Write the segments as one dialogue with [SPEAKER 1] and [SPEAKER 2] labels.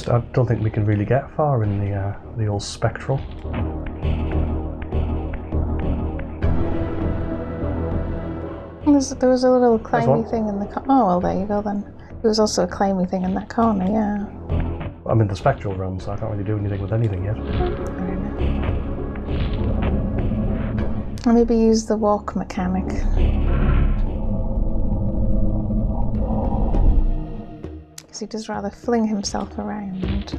[SPEAKER 1] I don't think we can really get far in the old spectral.
[SPEAKER 2] There was a little climby thing in the oh, well, there you go then. There was also a climby thing in that corner, yeah.
[SPEAKER 1] I'm in the spectral realm, so I can't really do anything with anything yet.
[SPEAKER 2] Or maybe use the walk mechanic. Because he does rather fling himself around.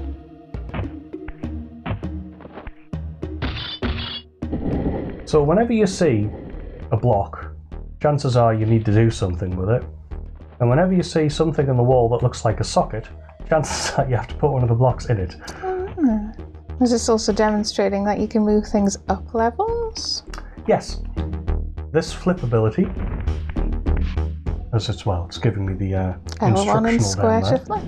[SPEAKER 1] So whenever you see a block, chances are you need to do something with it. And whenever you see something in the wall that looks like a socket, chances are you have to put one of the blocks in it.
[SPEAKER 2] Is this also demonstrating that you can move things up levels?
[SPEAKER 1] Yes. This flip ability, as it's it's giving me the
[SPEAKER 2] L1 and
[SPEAKER 1] instructional
[SPEAKER 2] square
[SPEAKER 1] down
[SPEAKER 2] to
[SPEAKER 1] there.
[SPEAKER 2] flip.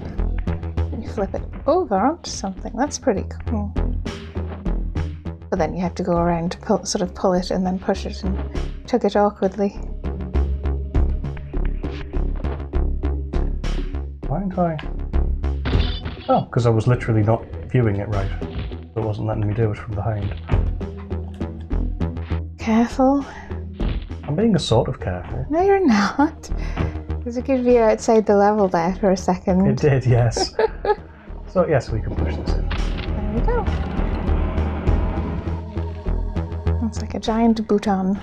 [SPEAKER 2] You flip it over onto something. That's pretty cool. But then you have to go around to pull it and then push it and tug it awkwardly.
[SPEAKER 1] Why didn't I? Oh, because I was literally not viewing it right. It wasn't letting me do it from behind.
[SPEAKER 2] Careful.
[SPEAKER 1] I'm being a sort of careful.
[SPEAKER 2] No, you're not. Because it could be outside the level there for a second.
[SPEAKER 1] It did, yes. So yes, we can push this in.
[SPEAKER 2] There we go. It's like a giant bouton.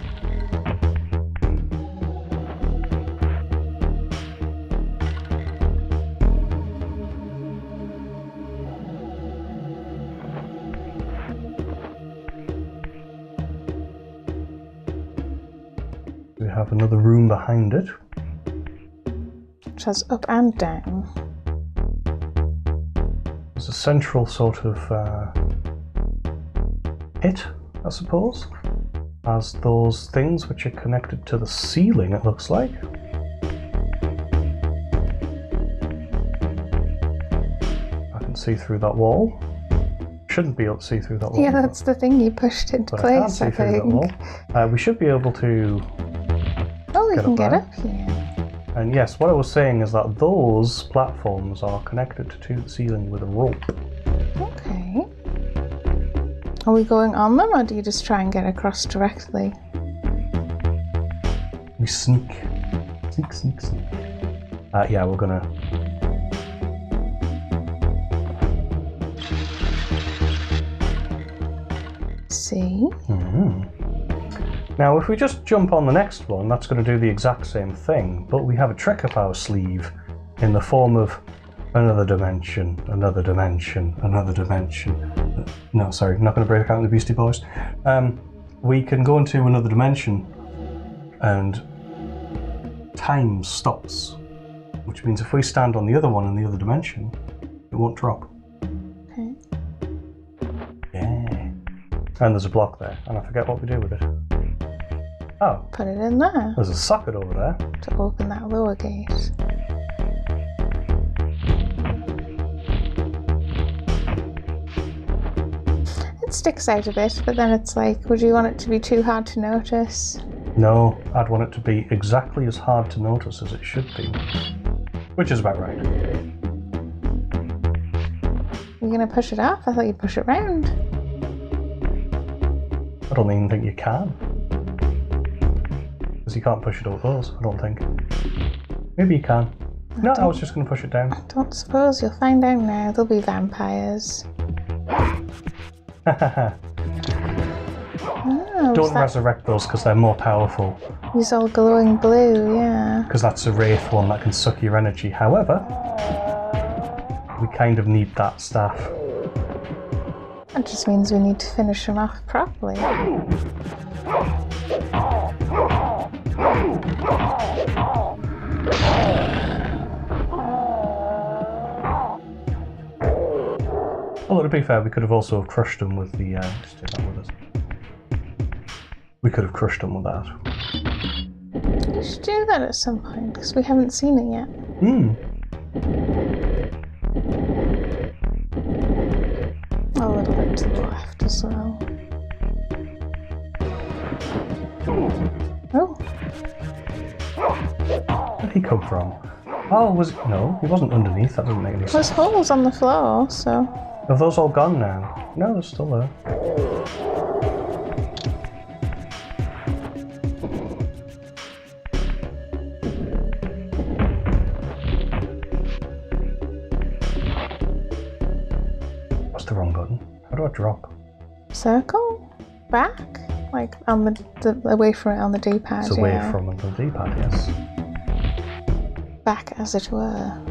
[SPEAKER 1] We have another room behind it.
[SPEAKER 2] Which has up and down.
[SPEAKER 1] There's a central sort of pit, I suppose. Has those things which are connected to the ceiling, it looks like. I can see through that wall. Shouldn't be able to see through that wall.
[SPEAKER 2] Yeah, that's the thing you pushed into
[SPEAKER 1] but
[SPEAKER 2] place,
[SPEAKER 1] I can't see through that wall. We should be able to
[SPEAKER 2] we can get up here.
[SPEAKER 1] And yes, what I was saying is that those platforms are connected to the ceiling with a rope.
[SPEAKER 2] Okay. Are we going on them, or do you just try and get across directly?
[SPEAKER 1] We sneak. Sneak, sneak, sneak. Yeah, we're gonna...
[SPEAKER 2] See?
[SPEAKER 1] Now, if we just jump on the next one, that's going to do the exact same thing, but we have a trick up our sleeve in the form of another dimension, another dimension, another dimension. No, sorry, not going to break out in the Beastie Boys. We can go into another dimension and time stops, which means if we stand on the other one in the other dimension, it won't drop.
[SPEAKER 2] Okay.
[SPEAKER 1] Yeah. And there's a block there, and I forget what we do with it. Oh.
[SPEAKER 2] Put it in there.
[SPEAKER 1] There's a socket over there.
[SPEAKER 2] To open that lower gate. It sticks out a bit, but then it's like, would you want it to be too hard to notice?
[SPEAKER 1] No, I'd want it to be exactly as hard to notice as it should be. Which is about right.
[SPEAKER 2] You're going to push it off? I thought you'd push it round.
[SPEAKER 1] I don't even think you can. Because you can't push it over those, I don't think. Maybe you can. No, I was just going to push it down.
[SPEAKER 2] I don't suppose. You'll find out now. There'll be vampires.
[SPEAKER 1] Don't resurrect those because they're more powerful.
[SPEAKER 2] He's all glowing blue, yeah.
[SPEAKER 1] Because that's a wraith one that can suck your energy. However, we kind of need that staff.
[SPEAKER 2] That just means we need to finish him off properly.
[SPEAKER 1] Well, to be fair, we could have also crushed him with the... just take that with us. We could have crushed him with that.
[SPEAKER 2] You should do that at some point, because we haven't seen it yet. A little bit to the left as well. Oh.
[SPEAKER 1] Where did he come from? Oh, was it? No, he wasn't underneath. That doesn't make any sense.
[SPEAKER 2] There's holes on the floor, so...
[SPEAKER 1] Are those all gone now? No, they're still there. What's the wrong button? How do I drop?
[SPEAKER 2] Circle? Back? Like on the away from it on the D-pad,
[SPEAKER 1] It's away from the D-pad, yes.
[SPEAKER 2] Back, as it were.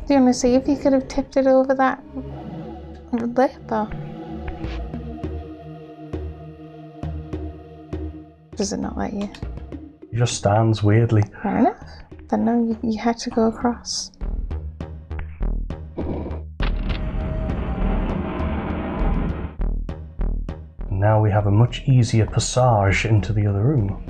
[SPEAKER 2] Do you want to see if you could have tipped it over that lip, or does it not let you?
[SPEAKER 1] It just stands weirdly.
[SPEAKER 2] Fair enough. Then no, you had to go across.
[SPEAKER 1] Now we have a much easier passage into the other room.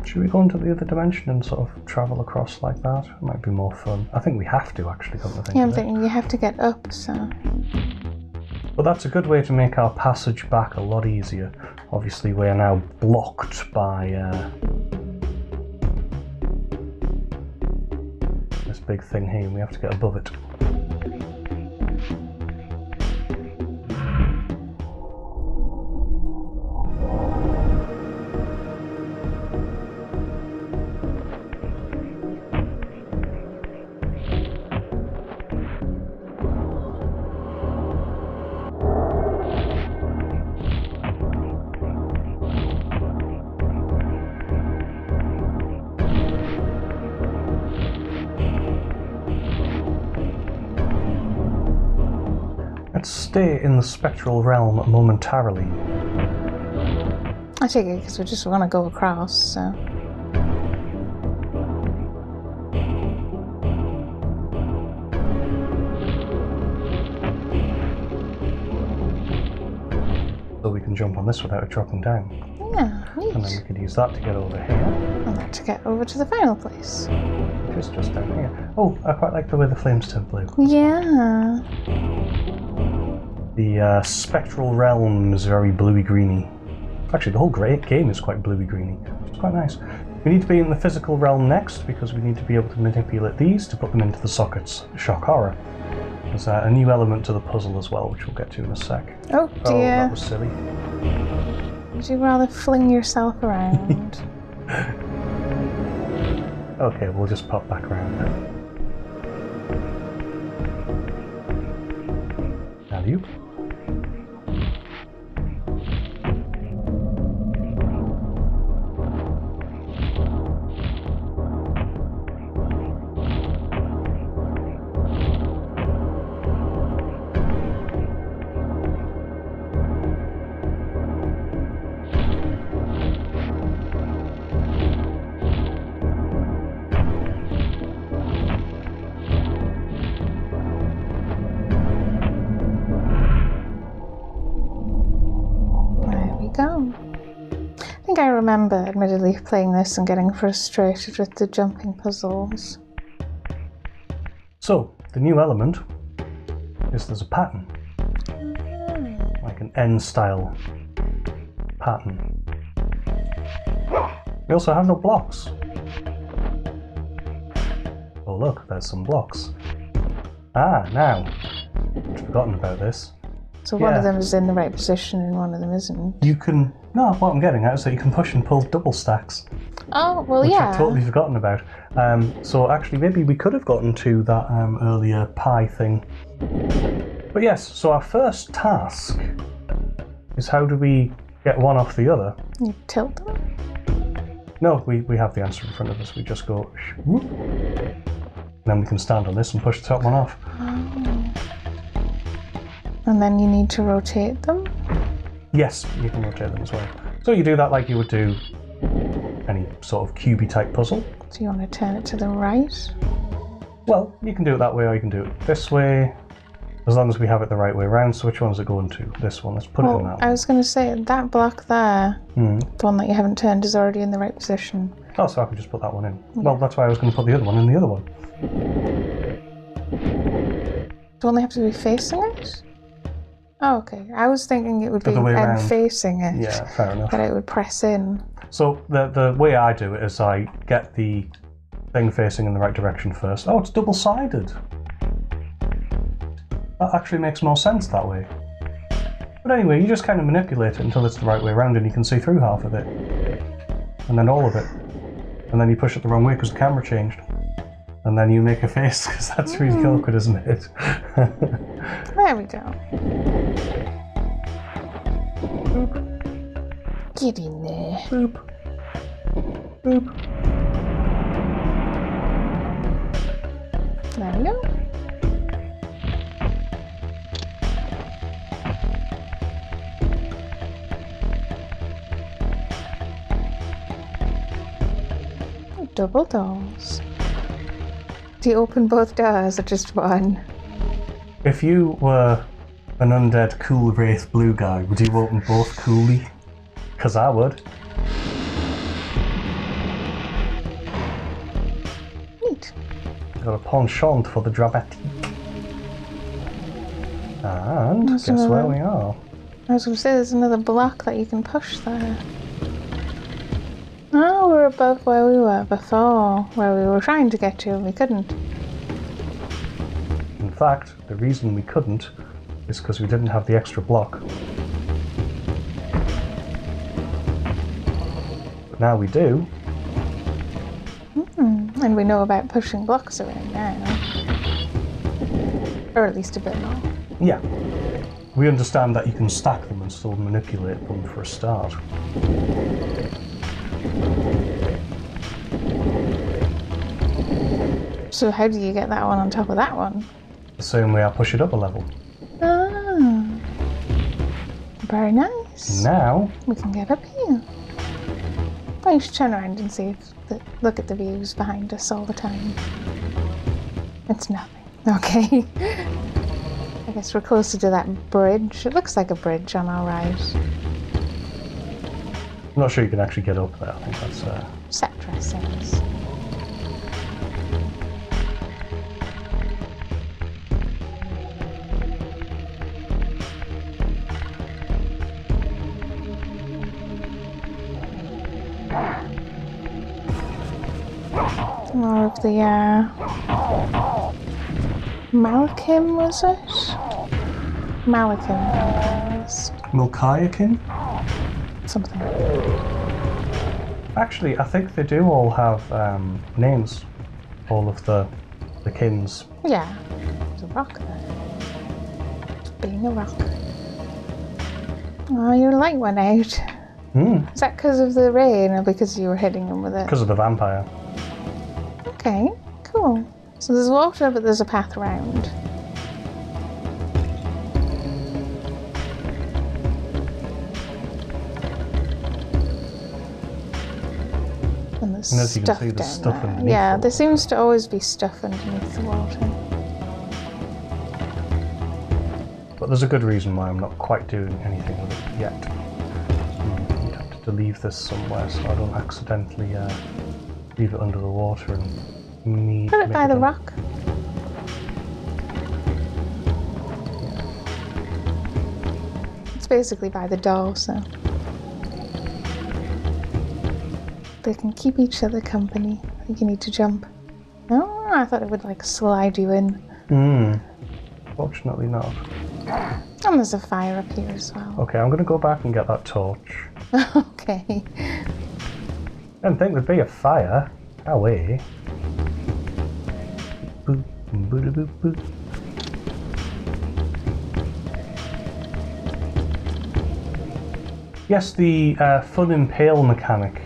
[SPEAKER 1] Should we go into the other dimension and sort of travel across like that? It might be more fun. I think we have to actually, come to think
[SPEAKER 2] Yeah, I'm
[SPEAKER 1] of it.
[SPEAKER 2] thinking you have to get up, so...
[SPEAKER 1] But that's a good way to make our passage back a lot easier. Obviously we are now blocked by this big thing here and we have to get above it. Let's stay in the spectral realm momentarily.
[SPEAKER 2] I take it because we just want to go across, so...
[SPEAKER 1] So we can jump on this without it dropping down.
[SPEAKER 2] Yeah, neat.
[SPEAKER 1] And then we could use that to get over here.
[SPEAKER 2] And that to get over to the final place.
[SPEAKER 1] Which is just down here. Oh, I quite like the way the flames turn blue.
[SPEAKER 2] Yeah.
[SPEAKER 1] The spectral realm is very bluey-greeny. Actually, the whole game is quite bluey-greeny. It's quite nice. We need to be in the physical realm next because we need to be able to manipulate these to put them into the sockets. Shock horror. There's a new element to the puzzle as well, which we'll get to in a sec.
[SPEAKER 2] Oh dear.
[SPEAKER 1] Oh, that was silly.
[SPEAKER 2] Would you rather fling yourself around?
[SPEAKER 1] Okay, we'll just pop back around now. Alley-oop.
[SPEAKER 2] Go. I think I remember, admittedly, playing this and getting frustrated with the jumping puzzles.
[SPEAKER 1] So, the new element is there's a pattern. Like an N-style pattern. We also have no blocks. Oh look, there's some blocks. Ah, now. I'd forgotten about this.
[SPEAKER 2] So one of them is in the right position and one of them isn't.
[SPEAKER 1] You can... No, what I'm getting at is that you can push and pull double stacks.
[SPEAKER 2] Oh, well,
[SPEAKER 1] which
[SPEAKER 2] yeah.
[SPEAKER 1] I've totally forgotten about. So actually, maybe we could have gotten to that earlier pie thing. But yes, so our first task is how do we get one off the other?
[SPEAKER 2] You tilt them?
[SPEAKER 1] No, we have the answer in front of us. We just go... whoop, then we can stand on this and push the top one off.
[SPEAKER 2] Oh. And then you need to rotate them?
[SPEAKER 1] Yes, you can rotate them as well. So you do that like you would do any sort of cubey type puzzle.
[SPEAKER 2] So you want to turn it to the right?
[SPEAKER 1] Well, you can do it that way or you can do it this way. As long as we have it the right way around. So which one's it going to? This one. Let's put it in that one.
[SPEAKER 2] I was going to say, that block there, the one that you haven't turned, is already in the right position.
[SPEAKER 1] Oh, so I can just put that one in. Yeah. Well, that's why I was going to put the other one in the other one.
[SPEAKER 2] Do only have to be facing it? Oh, okay. I was thinking it would be facing it.
[SPEAKER 1] Yeah, fair enough.
[SPEAKER 2] That it would press in.
[SPEAKER 1] So the way I do it is I get the thing facing in the right direction first. Oh, it's double-sided. That actually makes more sense that way. But anyway, you just kind of manipulate it until it's the right way around and you can see through half of it. And then all of it. And then you push it the wrong way because the camera changed. And then you make a face because that's really awkward, isn't it?
[SPEAKER 2] There we go.
[SPEAKER 1] Boop.
[SPEAKER 2] Get in there.
[SPEAKER 1] Boop. Boop.
[SPEAKER 2] There we go. Double doors. Do you open both doors or just one?
[SPEAKER 1] If you were an undead cool wraith blue guy, would you open both coolly? Because I would.
[SPEAKER 2] Neat.
[SPEAKER 1] Got a penchant for the dramatique. And
[SPEAKER 2] There's
[SPEAKER 1] guess where we are?
[SPEAKER 2] I was going to say there's another block that you can push there. Oh, we're above where we were before, where we were trying to get to and we couldn't.
[SPEAKER 1] In fact, the reason we couldn't is because we didn't have the extra block. But now we do.
[SPEAKER 2] And we know about pushing blocks around now. Or at least a bit more.
[SPEAKER 1] Yeah. We understand that you can stack them and still manipulate them for a start.
[SPEAKER 2] So how do you get that one on top of that one?
[SPEAKER 1] The same way I push it up a level.
[SPEAKER 2] Ah, very nice.
[SPEAKER 1] Now
[SPEAKER 2] we can get up here. Oh, you should turn around and see look at the views behind us all the time. It's nothing. Okay. I guess we're closer to that bridge. It looks like a bridge on our right.
[SPEAKER 1] I'm not sure you can actually get up there. I think that's
[SPEAKER 2] set dressings. More of the Malachim, was it? Malachim.
[SPEAKER 1] Milkayakin?
[SPEAKER 2] Something.
[SPEAKER 1] Actually, I think they do all have names. All of the kins.
[SPEAKER 2] Yeah. There's a rock there. It's being a rock. Oh, your light went out. Is that because of the rain or because you were hitting him with it?
[SPEAKER 1] Because of the vampire.
[SPEAKER 2] Okay, cool. So there's water, but there's a path around. And there's
[SPEAKER 1] as you can
[SPEAKER 2] stuff
[SPEAKER 1] see, there's
[SPEAKER 2] down
[SPEAKER 1] stuff
[SPEAKER 2] there.
[SPEAKER 1] underneath.
[SPEAKER 2] Yeah, there seems to always be stuff underneath the water.
[SPEAKER 1] But there's a good reason why I'm not quite doing anything with it yet. You'd have to leave this somewhere so I don't accidentally leave it under the water and
[SPEAKER 2] Put it by the rock. It's basically by the door, so they can keep each other company. I think you need to jump. Oh, I thought it would like slide you in.
[SPEAKER 1] Fortunately not.
[SPEAKER 2] And there's a fire up here as well.
[SPEAKER 1] Okay, I'm going to go back and get that torch.
[SPEAKER 2] Okay.
[SPEAKER 1] I didn't think there'd be a fire. Away. Boop, boop, boop, boop. Yes, the fun impale mechanic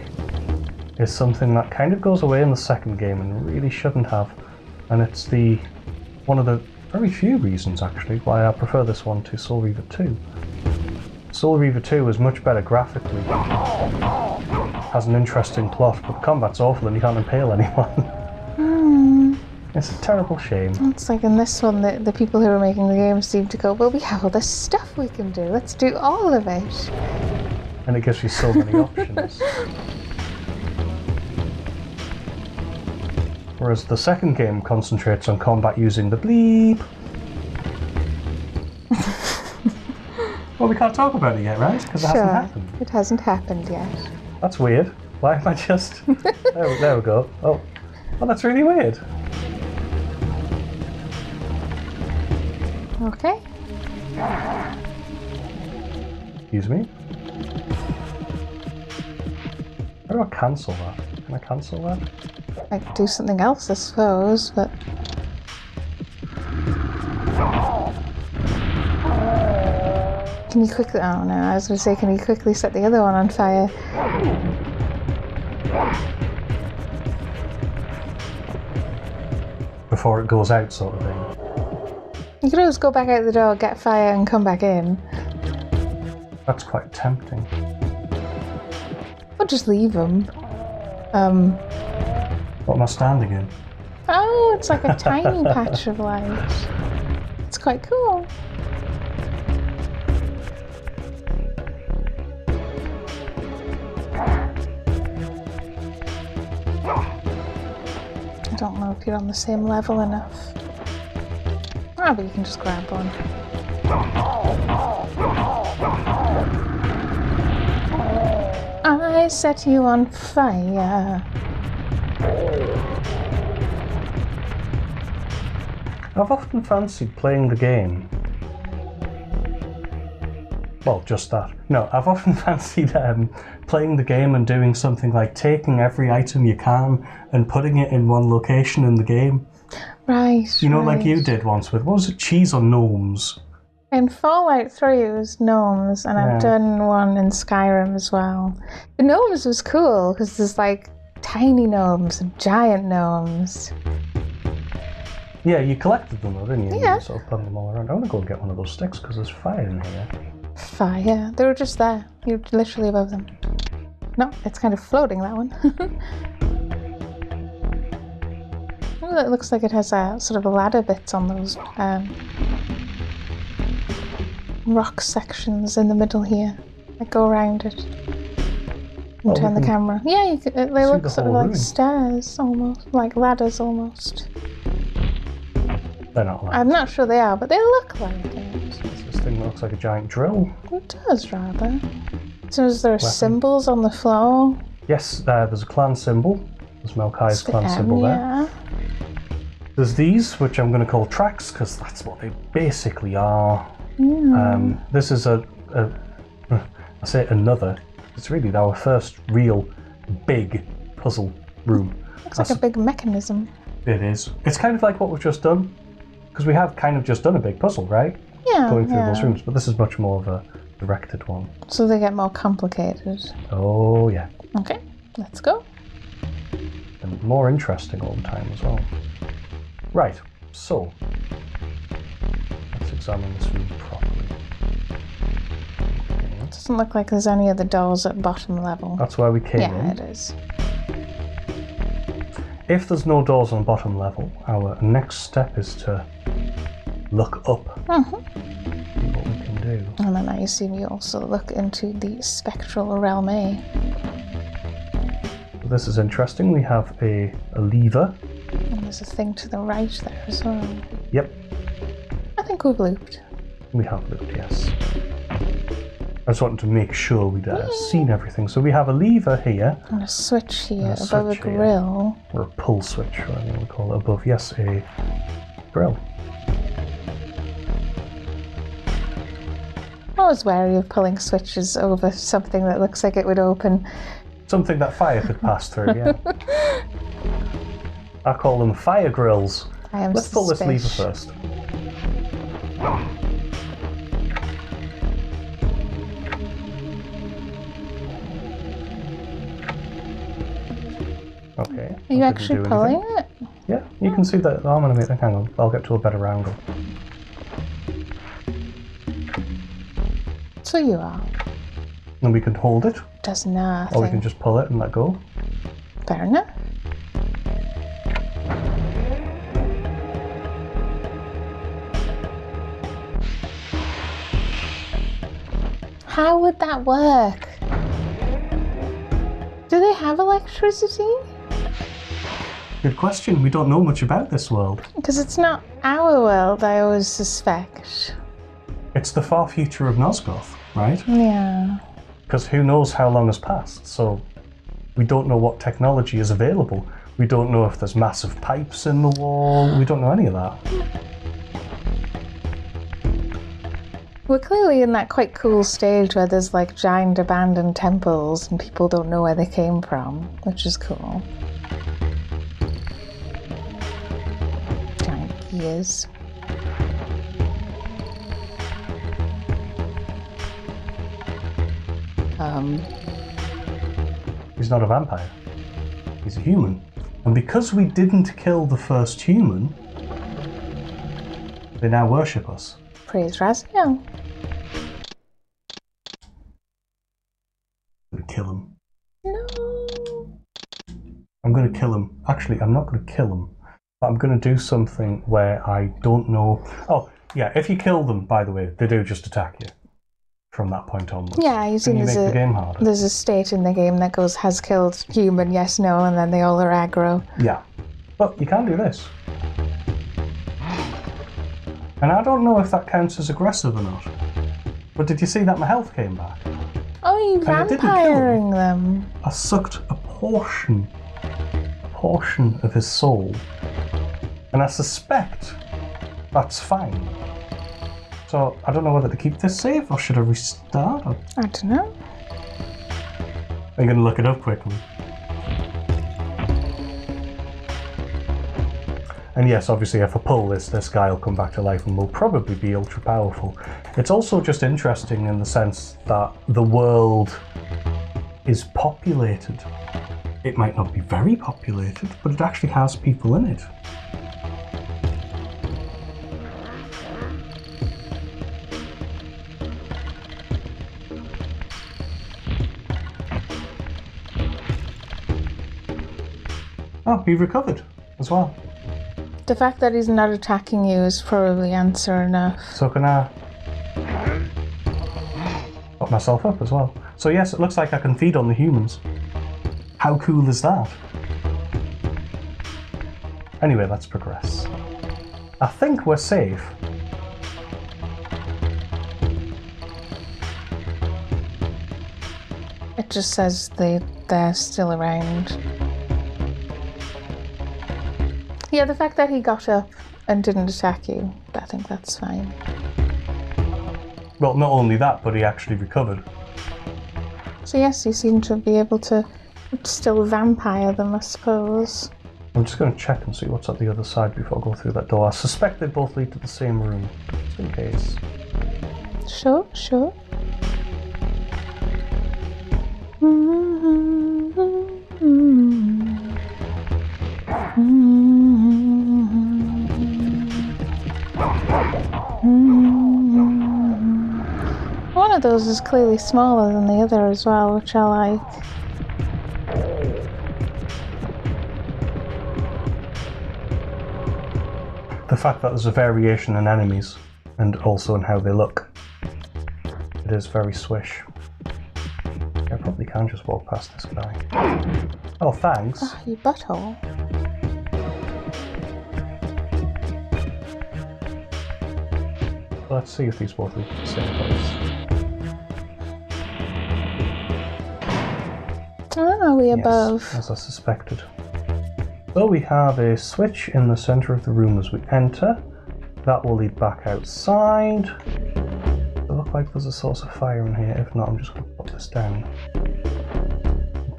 [SPEAKER 1] is something that kind of goes away in the second game and really shouldn't have. And it's one of the very few reasons actually why I prefer this one to Soul Reaver 2. Soul Reaver 2 is much better graphically, has an interesting plot, but the combat's awful and you can't impale anyone. It's a terrible shame.
[SPEAKER 2] It's like in this one, the people who are making the game seem to go, well, we have all this stuff we can do. Let's do all of it.
[SPEAKER 1] And it gives you so many options. Whereas the second game concentrates on combat using the bleep. Well, we can't talk about it yet, right? Because it hasn't happened.
[SPEAKER 2] It hasn't happened yet.
[SPEAKER 1] That's weird. Why am I just... there we go. Oh, that's really weird.
[SPEAKER 2] Okay.
[SPEAKER 1] Excuse me. How do I cancel that? Can I cancel that?
[SPEAKER 2] I could do something else, I suppose, but... Can you quickly... Oh no, I was going to say, can you quickly set the other one on fire?
[SPEAKER 1] Before it goes out, sort of thing.
[SPEAKER 2] You could always go back out the door, get fire, and come back in.
[SPEAKER 1] That's quite tempting.
[SPEAKER 2] Or just leave them.
[SPEAKER 1] What am I standing in?
[SPEAKER 2] Oh, it's like a tiny patch of light. It's quite cool. I don't know if you're on the same level enough. Ah, but you can just grab one. I set you on fire.
[SPEAKER 1] I've often fancied playing the game. Well, just that. No, I've often fancied playing the game and doing something like taking every item you can and putting it in one location in the game.
[SPEAKER 2] Right.
[SPEAKER 1] You know, like you did once with, what was it, cheese or gnomes?
[SPEAKER 2] In Fallout 3 it was gnomes, and I've done one in Skyrim as well. The gnomes was cool, because there's like tiny gnomes and giant gnomes.
[SPEAKER 1] Yeah, you collected them though, didn't you?
[SPEAKER 2] Yeah.
[SPEAKER 1] You sort of put them all around. I want to go and get one of those sticks because there's fire in here.
[SPEAKER 2] Fire? They were just there. You're literally above them. No, it's kind of floating, that one. Oh, it looks like it has a sort of a ladder bits on those rock sections in the middle here. That go around it. And turn the camera. Yeah, you could, they look sort of like stairs almost, like ladders almost.
[SPEAKER 1] They're not like
[SPEAKER 2] I'm not sure they are, but they look like it.
[SPEAKER 1] this thing looks like a giant drill.
[SPEAKER 2] It does, rather. So is there symbols on the floor?
[SPEAKER 1] Yes, there's a clan symbol. There's Melchi's clan symbol there. There's these, which I'm going to call tracks, because that's what they basically are.
[SPEAKER 2] Yeah.
[SPEAKER 1] This is I say another. It's really our first real big puzzle room.
[SPEAKER 2] Looks like a big mechanism.
[SPEAKER 1] It is. It's kind of like what we've just done, because we have kind of just done a big puzzle, right?
[SPEAKER 2] Yeah.
[SPEAKER 1] Going through those rooms, but this is much more of a directed one.
[SPEAKER 2] So they get more complicated.
[SPEAKER 1] Oh yeah.
[SPEAKER 2] Okay, let's go.
[SPEAKER 1] And more interesting all the time as well. Right, so let's examine this room properly.
[SPEAKER 2] It doesn't look like there's any other doors at bottom level.
[SPEAKER 1] That's where we came in.
[SPEAKER 2] Yeah, it is.
[SPEAKER 1] If there's no doors on bottom level, our next step is to look up. See what we can do.
[SPEAKER 2] And then I assume you also look into the spectral realm.
[SPEAKER 1] This is interesting. We have a lever.
[SPEAKER 2] And there's a thing to the right there as well.
[SPEAKER 1] Yep,
[SPEAKER 2] I think we've looped.
[SPEAKER 1] we have looked, yes. I just wanted to make sure we'd seen everything. So we have a lever here.
[SPEAKER 2] And a switch here
[SPEAKER 1] a
[SPEAKER 2] above a
[SPEAKER 1] switch here.
[SPEAKER 2] grill.
[SPEAKER 1] Or a pull switch, whatever you want to call it. Above, yes, a grill.
[SPEAKER 2] I was wary of pulling switches over something that looks like it would open.
[SPEAKER 1] Something that fire could pass through, yeah. I call them fire grills. Let's pull this lever first. Okay.
[SPEAKER 2] Are you actually pulling it?
[SPEAKER 1] Yeah, you can see that. I'm going to hang on, I'll get to a better angle.
[SPEAKER 2] So you are.
[SPEAKER 1] And we can hold it,
[SPEAKER 2] Does nothing.
[SPEAKER 1] or we can just pull it and let go.
[SPEAKER 2] Fair enough. How would that work? Do they have electricity?
[SPEAKER 1] Good question. We don't know much about this world.
[SPEAKER 2] Because it's not our world, I always suspect.
[SPEAKER 1] It's the far future of Nosgoth, right?
[SPEAKER 2] Yeah.
[SPEAKER 1] Because who knows how long has passed, so we don't know what technology is available. We don't know if there's massive pipes in the wall. We don't know any of that.
[SPEAKER 2] We're clearly in that quite cool stage where there's like giant abandoned temples and people don't know where they came from, which is cool. Giant gears.
[SPEAKER 1] He's not a vampire. He's a human. And because we didn't kill the first human, they now worship us.
[SPEAKER 2] Praise Raziel.
[SPEAKER 1] I'm gonna kill him.
[SPEAKER 2] No.
[SPEAKER 1] I'm gonna kill him. Actually, I'm not gonna kill him. But I'm gonna do something where I don't know. Oh, yeah, if you kill them, by the way, they do just attack you from that point onwards.
[SPEAKER 2] Yeah, you see
[SPEAKER 1] and you make the game harder.
[SPEAKER 2] There's a state in the game that goes, has killed human, yes, no, and then they all are aggro.
[SPEAKER 1] Yeah. But you can do this. And I don't know if that counts as aggressive or not. But did you see that my health came back?
[SPEAKER 2] Oh, you vampiring them.
[SPEAKER 1] I sucked a portion of his soul. And I suspect that's fine. So I don't know whether to keep this save or should I restart? Or...
[SPEAKER 2] I don't know.
[SPEAKER 1] I'm going to look it up quickly. And yes, obviously if I pull this guy will come back to life and will probably be ultra powerful. It's also just interesting in the sense that the world is populated. It might not be very populated, but it actually has people in it. Oh, he recovered as well.
[SPEAKER 2] The fact that he's not attacking you is probably answer enough.
[SPEAKER 1] So can I put myself up as well? So yes, it looks like I can feed on the humans. How cool is that? Anyway, let's progress. I think we're safe.
[SPEAKER 2] It just says they're still around. Yeah, the fact that he got up and didn't attack you, I think that's fine.
[SPEAKER 1] Well, not only that, but he actually recovered.
[SPEAKER 2] So yes, you seem to be able to still vampire them, I suppose.
[SPEAKER 1] I'm just going to check and see what's at the other side before I go through that door. I suspect they both lead to the same room, just in case.
[SPEAKER 2] Sure. One of those is clearly smaller than the other as well, which I like.
[SPEAKER 1] The fact that there's a variation in enemies and also in how they look. It is very swish. I probably can just walk past this guy. Oh, thanks.
[SPEAKER 2] Oh, you butthole.
[SPEAKER 1] Let's see if these both lead to the same place.
[SPEAKER 2] Are we above?
[SPEAKER 1] Yes, as I suspected. So we have a switch in the center of the room as we enter. That will lead back outside. Does it look like there's a source of fire in here? If not, I'm just going to put this down.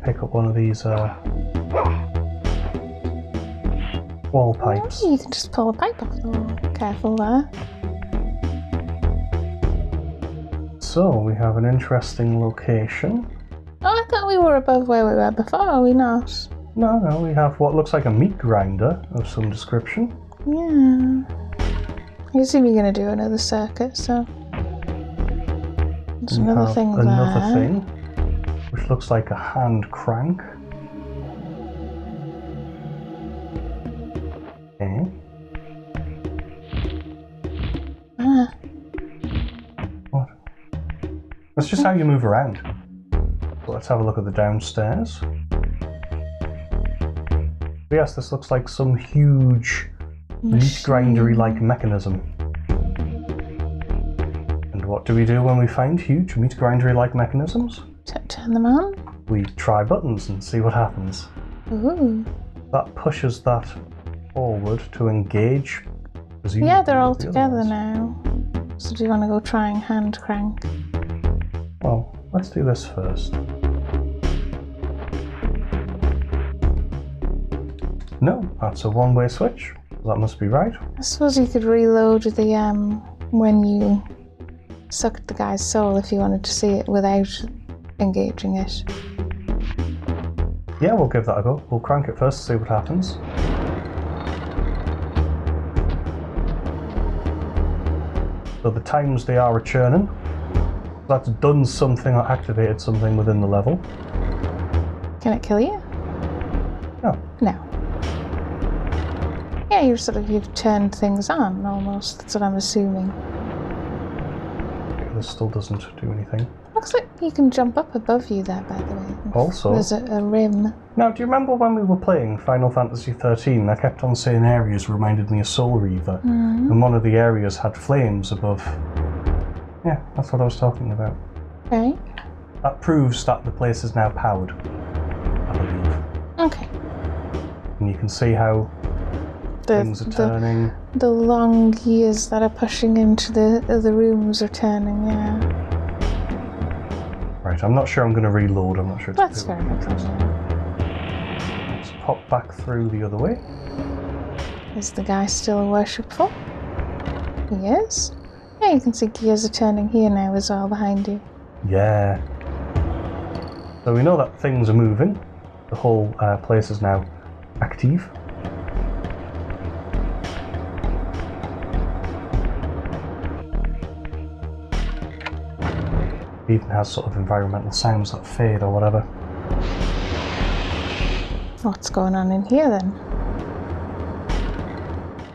[SPEAKER 1] Pick up one of these wall pipes.
[SPEAKER 2] Oh, you can just pull a pipe off the wall. Careful there.
[SPEAKER 1] So we have an interesting location.
[SPEAKER 2] Oh, I thought we were above where we were before, are we not?
[SPEAKER 1] No, we have what looks like a meat grinder of some description.
[SPEAKER 2] Yeah. I assume you're going to do another circuit, so... There's another thing there.
[SPEAKER 1] Another thing, which looks like a hand crank. Okay. What? That's just how you move around. So let's have a look at the downstairs. Yes, this looks like some huge meat grindery-like mechanism. And what do we do when we find huge meat grindery-like mechanisms?
[SPEAKER 2] Turn them on?
[SPEAKER 1] We try buttons and see what happens.
[SPEAKER 2] Ooh.
[SPEAKER 1] That pushes that forward to engage.
[SPEAKER 2] Yeah, they're all together now. So do you want to go try and hand crank?
[SPEAKER 1] Well, let's do this first. No, that's a one-way switch. That must be right.
[SPEAKER 2] I suppose you could reload the when you sucked the guy's soul if you wanted to see it without engaging it.
[SPEAKER 1] Yeah, we'll give that a go. We'll crank it first, see what happens. So the times they are churning. That's done something or activated something within the level.
[SPEAKER 2] Can it kill you?
[SPEAKER 1] No.
[SPEAKER 2] No. Yeah, you've turned things on almost. That's what I'm assuming.
[SPEAKER 1] Okay, this still doesn't do anything.
[SPEAKER 2] Looks like you can jump up above you there, by the way.
[SPEAKER 1] Also,
[SPEAKER 2] there's a rim.
[SPEAKER 1] Now, do you remember when we were playing Final Fantasy XIII? I kept on saying areas reminded me of Soul Reaver, and one of the areas had flames above. Yeah, that's what I was talking about.
[SPEAKER 2] Okay.
[SPEAKER 1] That proves that the place is now powered, I believe.
[SPEAKER 2] Okay.
[SPEAKER 1] And you can see how things are turning.
[SPEAKER 2] The long gears that are pushing into the rooms are turning, yeah.
[SPEAKER 1] Right, I'm not sure I'm going to reload. I'm not sure.
[SPEAKER 2] That's fair enough.
[SPEAKER 1] Let's pop back through the other way.
[SPEAKER 2] Is the guy still worshipful? He is. Yeah, you can see gears are turning here now as well behind you.
[SPEAKER 1] Yeah. So we know that things are moving. The whole place is now active. It even has sort of environmental sounds that fade or whatever.
[SPEAKER 2] What's going on in here then?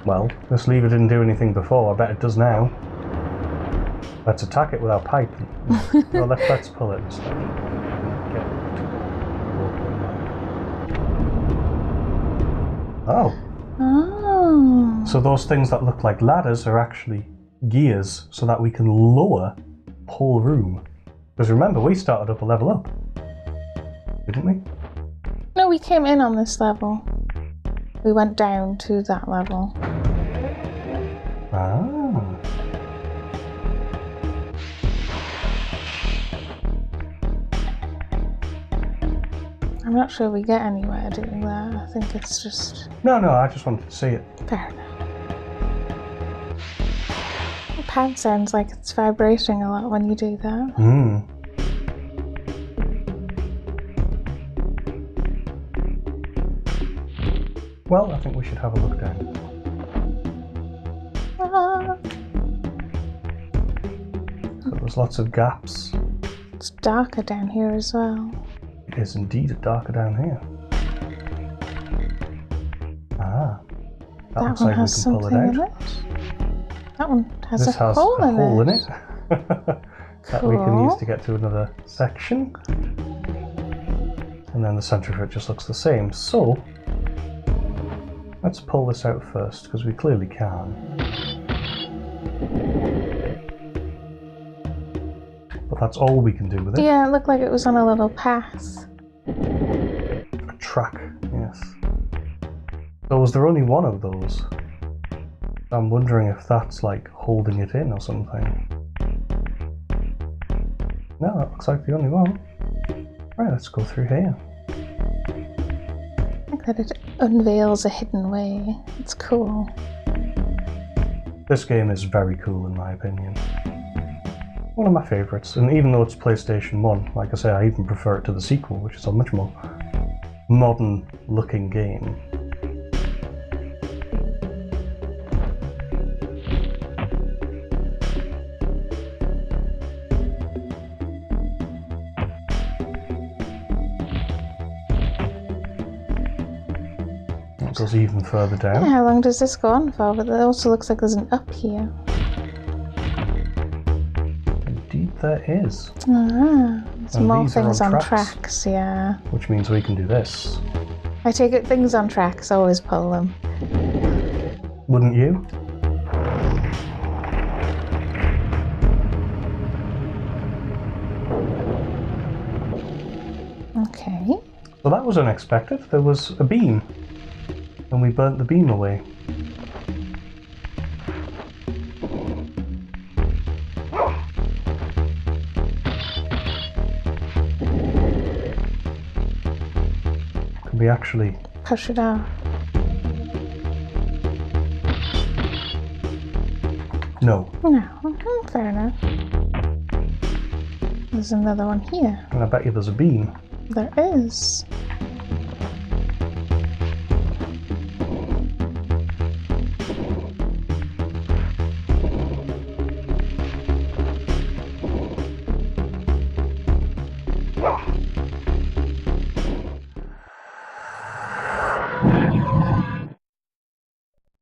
[SPEAKER 1] Well, this lever didn't do anything before. I bet it does now. Let's attack it with our pipe. Well, let's pull it instead. Oh.
[SPEAKER 2] Oh.
[SPEAKER 1] So those things that look like ladders are actually gears so that we can lower the whole room. Because remember, we started up a level up, didn't we?
[SPEAKER 2] No, we came in on this level. We went down to that level.
[SPEAKER 1] Ah.
[SPEAKER 2] I'm not sure we get anywhere doing that. I think it's just...
[SPEAKER 1] No, I just wanted to see it.
[SPEAKER 2] Fair enough. The pad sounds like it's vibrating a lot when you do that.
[SPEAKER 1] Well, I think we should have a look down. So there's lots of gaps.
[SPEAKER 2] It's darker down here as well.
[SPEAKER 1] It is indeed darker down here. Ah. That looks
[SPEAKER 2] one
[SPEAKER 1] like
[SPEAKER 2] has
[SPEAKER 1] we can pull it
[SPEAKER 2] something
[SPEAKER 1] out.
[SPEAKER 2] in it. That one has
[SPEAKER 1] This
[SPEAKER 2] a
[SPEAKER 1] has
[SPEAKER 2] hole
[SPEAKER 1] a
[SPEAKER 2] in
[SPEAKER 1] hole
[SPEAKER 2] it.
[SPEAKER 1] in it. That we can use to get to another section. And then the centre of it just looks the same. So, let's pull this out first, because we clearly can. But that's all we can do with it.
[SPEAKER 2] Yeah, it looked like it was on a little path.
[SPEAKER 1] A track, yes. So was there only one of those? I'm wondering if that's like holding it in or something. No, that looks like the only one. Right, let's go through here.
[SPEAKER 2] I like that it unveils a hidden way. It's cool.
[SPEAKER 1] This game is very cool in my opinion. One of my favourites, and even though it's PlayStation 1, like I say, I even prefer it to the sequel, which is a much more modern looking game. It goes even further down.
[SPEAKER 2] Yeah, how long does this go on for? But it also looks like there's an up here.
[SPEAKER 1] Indeed there is.
[SPEAKER 2] There's
[SPEAKER 1] And
[SPEAKER 2] more
[SPEAKER 1] these are
[SPEAKER 2] things
[SPEAKER 1] on
[SPEAKER 2] on
[SPEAKER 1] tracks.
[SPEAKER 2] tracks, yeah.
[SPEAKER 1] Which means we can do this.
[SPEAKER 2] I take it things on tracks, always pull them.
[SPEAKER 1] Wouldn't you?
[SPEAKER 2] Okay.
[SPEAKER 1] Well, that was unexpected. There was a beam, and we burnt the beam away. Can we actually
[SPEAKER 2] Push it off.
[SPEAKER 1] No.
[SPEAKER 2] No, fair enough. There's another one here.
[SPEAKER 1] And I bet you there's a beam.
[SPEAKER 2] There is.